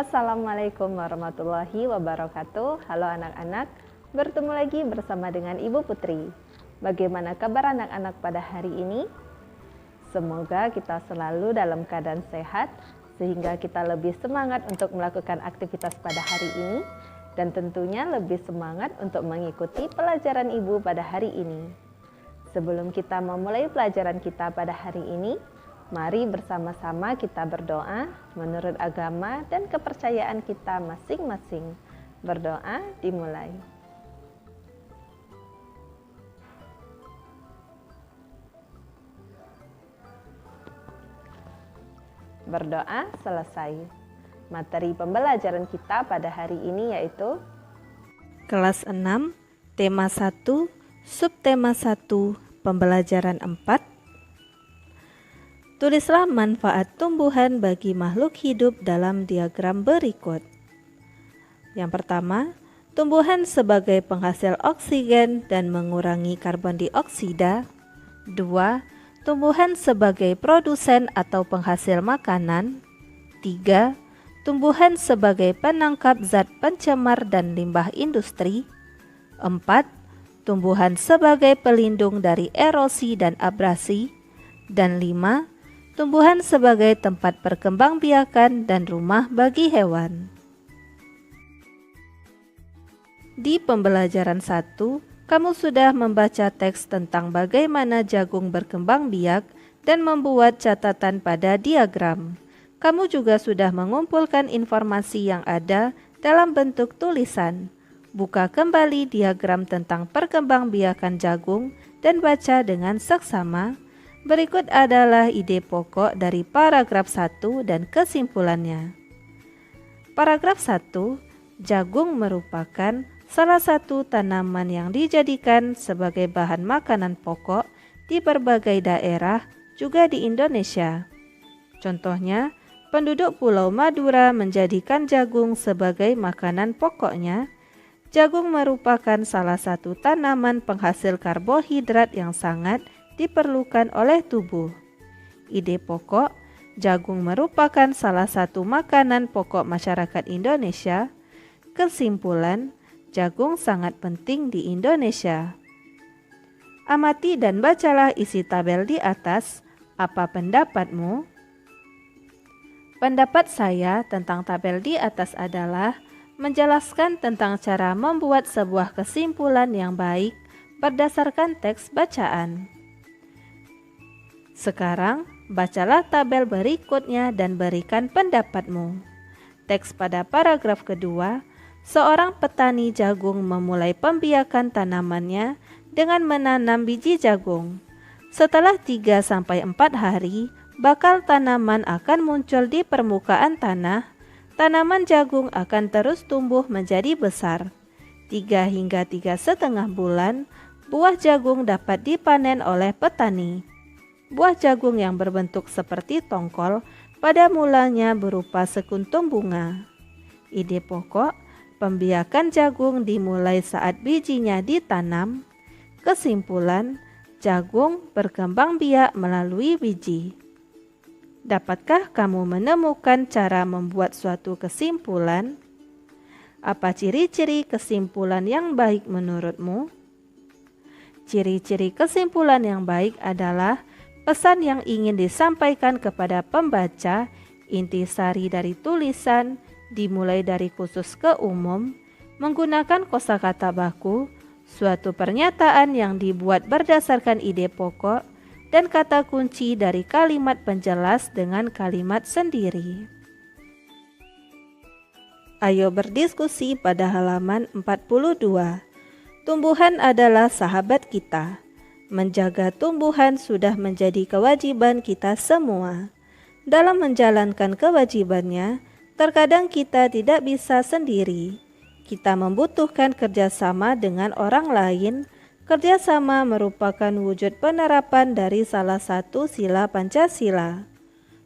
Assalamualaikum warahmatullahi wabarakatuh. Halo anak-anak, bertemu lagi bersama dengan Ibu Putri. Bagaimana kabar anak-anak pada hari ini? Semoga kita selalu dalam keadaan sehat, sehingga kita lebih semangat untuk melakukan aktivitas pada hari ini, dan tentunya lebih semangat untuk mengikuti pelajaran Ibu pada hari ini. Sebelum kita memulai pelajaran kita pada hari ini, mari bersama-sama kita berdoa menurut agama dan kepercayaan kita masing-masing. Berdoa dimulai. Berdoa selesai. Materi pembelajaran kita pada hari ini yaitu Kelas 6, Tema 1, Subtema 1, Pembelajaran 4. Tulislah manfaat tumbuhan bagi makhluk hidup dalam diagram berikut. Yang pertama, tumbuhan sebagai penghasil oksigen dan mengurangi karbon dioksida. 2. Tumbuhan sebagai produsen atau penghasil makanan. 3. Tumbuhan sebagai penangkap zat pencemar dan limbah industri. 4. Tumbuhan sebagai pelindung dari erosi dan abrasi. Dan 5. Tumbuhan sebagai tempat perkembangbiakan dan rumah bagi hewan. Di pembelajaran 1, kamu sudah membaca teks tentang bagaimana jagung berkembang biak dan membuat catatan pada diagram. Kamu juga sudah mengumpulkan informasi yang ada dalam bentuk tulisan. Buka kembali diagram tentang perkembangbiakan jagung dan baca dengan seksama. Berikut adalah ide pokok dari paragraf 1 dan kesimpulannya. Paragraf 1, jagung merupakan salah satu tanaman yang dijadikan sebagai bahan makanan pokok di berbagai daerah, juga di Indonesia. Contohnya, penduduk Pulau Madura menjadikan jagung sebagai makanan pokoknya. Jagung merupakan salah satu tanaman penghasil karbohidrat yang sangat diperlukan oleh tubuh. Ide pokok, jagung merupakan salah satu makanan pokok masyarakat Indonesia. Kesimpulan, jagung sangat penting di Indonesia. Amati dan bacalah isi tabel di atas. Apa pendapatmu? Pendapat saya tentang tabel di atas adalah menjelaskan tentang cara membuat sebuah kesimpulan yang baik berdasarkan teks bacaan. Sekarang, bacalah tabel berikutnya dan berikan pendapatmu. Teks pada paragraf kedua, seorang petani jagung memulai pembiakan tanamannya dengan menanam biji jagung. Setelah 3-4 hari, bakal tanaman akan muncul di permukaan tanah. Tanaman jagung akan terus tumbuh menjadi besar. 3 hingga 3,5 bulan, buah jagung dapat dipanen oleh petani. Buah jagung yang berbentuk seperti tongkol pada mulanya berupa sekuntum bunga. Ide pokok, pembiakan jagung dimulai saat bijinya ditanam. Kesimpulan, jagung berkembang biak melalui biji. Dapatkah kamu menemukan cara membuat suatu kesimpulan? Apa ciri-ciri kesimpulan yang baik menurutmu? Ciri-ciri kesimpulan yang baik adalah pesan yang ingin disampaikan kepada pembaca, intisari dari tulisan, dimulai dari khusus ke umum, menggunakan kosakata baku, suatu pernyataan yang dibuat berdasarkan ide pokok, dan kata kunci dari kalimat penjelas dengan kalimat sendiri. Ayo berdiskusi pada halaman 42. Tumbuhan adalah sahabat kita. Menjaga tumbuhan sudah menjadi kewajiban kita semua. Dalam menjalankan kewajibannya, terkadang kita tidak bisa sendiri. Kita membutuhkan kerjasama dengan orang lain. Kerjasama merupakan wujud penerapan dari salah satu sila Pancasila.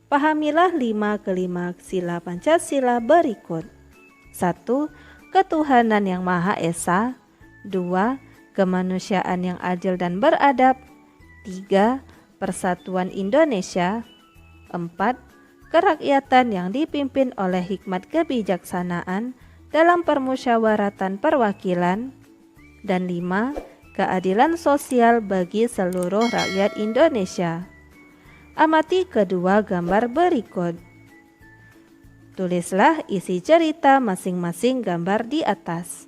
Pahamilah 5 kelima sila Pancasila berikut. 1. Ketuhanan yang Maha Esa. 2. Kemanusiaan yang adil dan beradab. 3. Persatuan Indonesia. 4. kerakyatan yang dipimpin oleh hikmat kebijaksanaan dalam permusyawaratan perwakilan. Dan 5. Keadilan sosial bagi seluruh rakyat Indonesia. Amati kedua gambar berikut. Tulislah isi cerita masing-masing gambar di atas.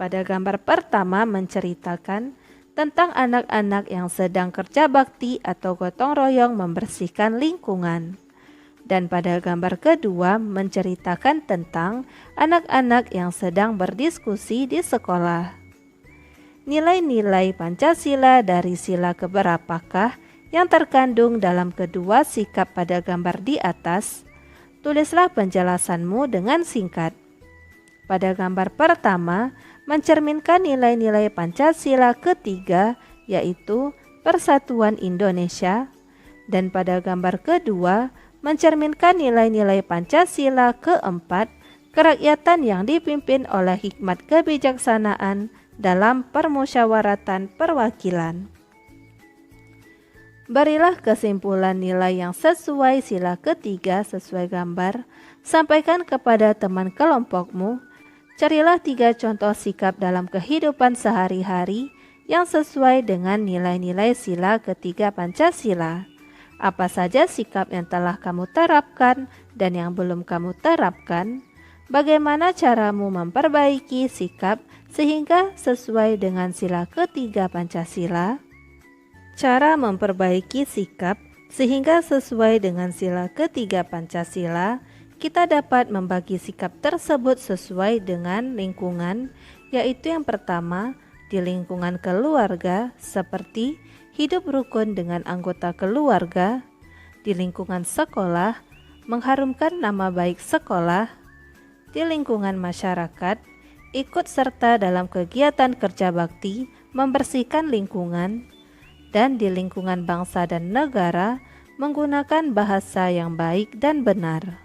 Pada gambar pertama menceritakan tentang anak-anak yang sedang kerja bakti atau gotong royong membersihkan lingkungan. Dan pada gambar kedua menceritakan tentang anak-anak yang sedang berdiskusi di sekolah. Nilai-nilai Pancasila dari sila keberapakah yang terkandung dalam kedua sikap pada gambar di atas? Tulislah penjelasanmu dengan singkat. Pada gambar pertama mencerminkan nilai-nilai Pancasila ketiga, yaitu Persatuan Indonesia, dan pada gambar kedua mencerminkan nilai-nilai Pancasila keempat, kerakyatan yang dipimpin oleh hikmat kebijaksanaan dalam permusyawaratan perwakilan. Berilah kesimpulan nilai yang sesuai sila ketiga sesuai gambar, sampaikan kepada teman kelompokmu. Carilah 3 contoh sikap dalam kehidupan sehari-hari yang sesuai dengan nilai-nilai sila ketiga Pancasila. Apa saja sikap yang telah kamu terapkan dan yang belum kamu terapkan? Bagaimana caramu memperbaiki sikap sehingga sesuai dengan sila ketiga Pancasila? Cara memperbaiki sikap sehingga sesuai dengan sila ketiga Pancasila, kita dapat membagi sikap tersebut sesuai dengan lingkungan, yaitu yang pertama, di lingkungan keluarga, seperti hidup rukun dengan anggota keluarga. Di lingkungan sekolah, mengharumkan nama baik sekolah. Di lingkungan masyarakat, ikut serta dalam kegiatan kerja bakti, membersihkan lingkungan. Dan di lingkungan bangsa dan negara, menggunakan bahasa yang baik dan benar.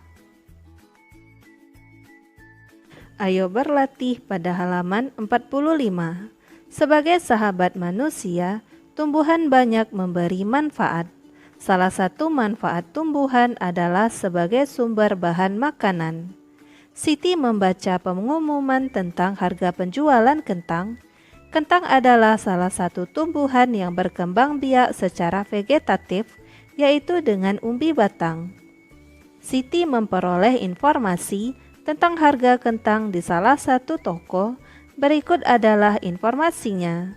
Ayo berlatih pada halaman 45. Sebagai sahabat manusia, tumbuhan banyak memberi manfaat. Salah satu manfaat tumbuhan adalah sebagai sumber bahan makanan. Siti membaca pengumuman tentang harga penjualan kentang. Kentang adalah salah satu tumbuhan yang berkembang biak secara vegetatif, yaitu dengan umbi batang. Siti memperoleh informasi tentang harga kentang di salah satu toko. Berikut adalah informasinya.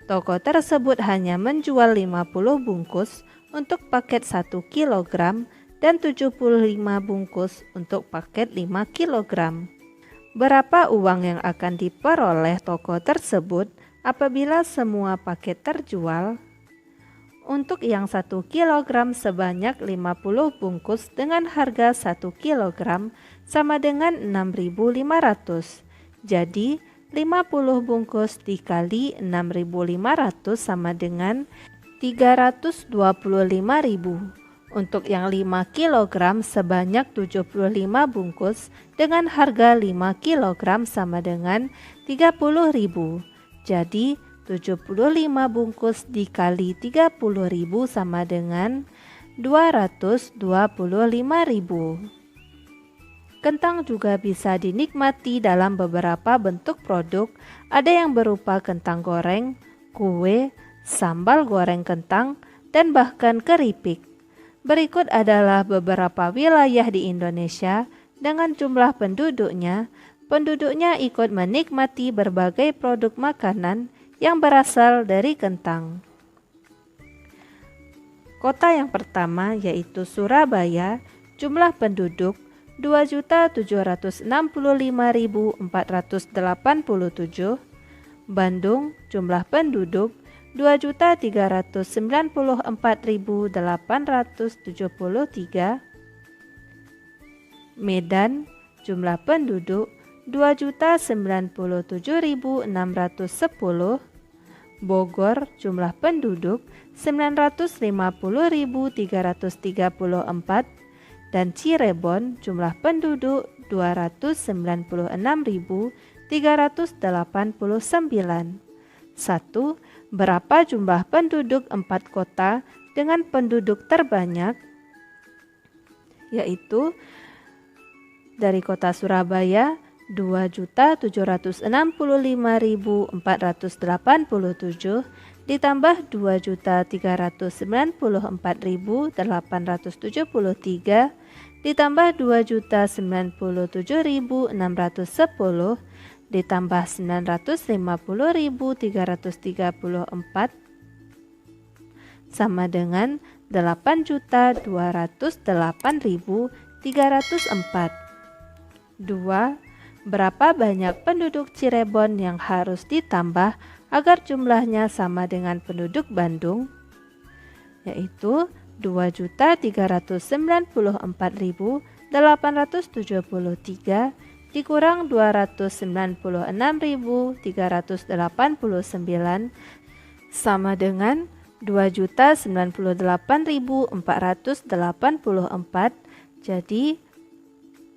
Toko tersebut hanya menjual 50 bungkus untuk paket 1 kg dan 75 bungkus untuk paket 5 kg. Berapa uang yang akan diperoleh toko tersebut apabila semua paket terjual? Untuk yang 1 kg sebanyak 50 bungkus dengan harga 1 kg sama dengan 6.500. Jadi 50 bungkus dikali 6.500 sama dengan 325.000. Untuk yang 5 kg sebanyak 75 bungkus dengan harga 5 kg sama dengan 30.000. Jadi 75 bungkus dikali 30.000 sama dengan 225.000. Kentang juga bisa dinikmati dalam beberapa bentuk produk. Ada yang berupa kentang goreng, kue, sambal goreng kentang, dan bahkan keripik. Berikut adalah beberapa wilayah di Indonesia dengan jumlah penduduknya. Penduduknya ikut menikmati berbagai produk makanan yang berasal dari kentang. Kota yang pertama yaitu Surabaya, jumlah penduduk 2.765.487. Bandung, jumlah penduduk 2.394.873. Medan, jumlah penduduk 2.097.610. Bogor, jumlah penduduk 950.334. Dan Cirebon, jumlah penduduk 296.389. 1. Berapa jumlah penduduk 4 kota dengan penduduk terbanyak? yaitu dari Kota Surabaya 2.765.487 ditambah 2.394.873 ditambah 2.097.610 ditambah 950.334 sama dengan 8.208.304. 2. Berapa banyak penduduk Cirebon yang harus ditambah agar jumlahnya sama dengan penduduk Bandung? Yaitu 2.394.873 dikurang 296.389 sama dengan 2.098.484. Jadi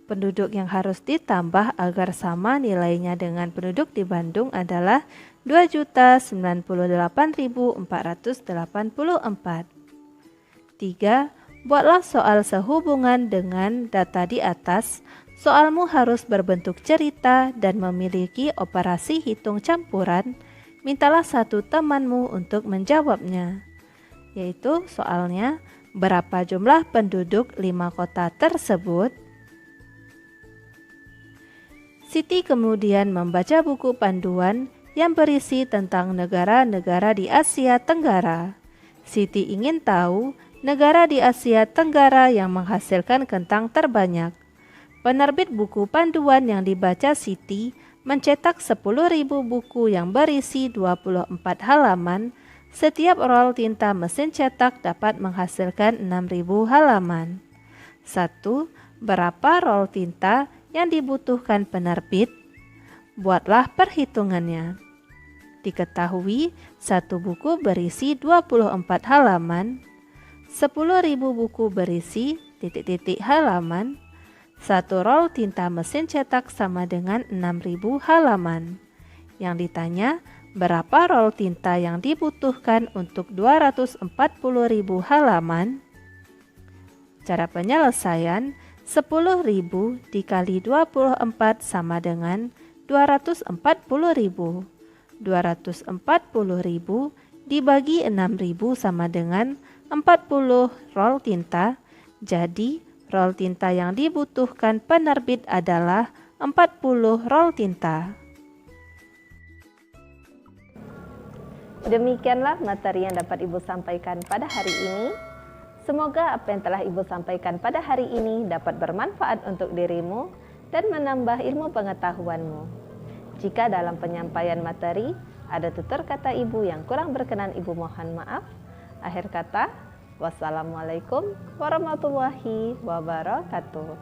penduduk yang harus ditambah agar sama nilainya dengan penduduk di Bandung adalah 2.098.484. 3. Buatlah soal sehubungan dengan data di atas. Soalmu harus berbentuk cerita dan memiliki operasi hitung campuran. Mintalah satu temanmu untuk menjawabnya. Yaitu soalnya, berapa jumlah penduduk 5 kota tersebut? Siti kemudian membaca buku panduan yang berisi tentang negara-negara di Asia Tenggara. Siti ingin tahu negara di Asia Tenggara yang menghasilkan kentang terbanyak. Penerbit buku panduan yang dibaca Siti mencetak 10.000 buku yang berisi 24 halaman. Setiap rol tinta mesin cetak dapat menghasilkan 6.000 halaman. 1. Berapa rol tinta yang dibutuhkan penerbit? Buatlah perhitungannya. Diketahui satu buku berisi 24 halaman, 10.000 buku berisi ... halaman, satu rol tinta mesin cetak sama dengan 6.000 halaman. Yang ditanya, berapa rol tinta yang dibutuhkan untuk 240.000 halaman? Cara penyelesaian, 10.000 dikali 24 sama dengan 240.000. 240.000 dibagi 6.000 sama dengan 40 rol tinta. Jadi, rol tinta yang dibutuhkan penerbit adalah 40 rol tinta. Demikianlah materi yang dapat Ibu sampaikan pada hari ini. Semoga apa yang telah Ibu sampaikan pada hari ini dapat bermanfaat untuk dirimu dan menambah ilmu pengetahuanmu. Jika dalam penyampaian materi ada tutur kata Ibu yang kurang berkenan, Ibu mohon maaf. Akhir kata, wassalamualaikum warahmatullahi wabarakatuh.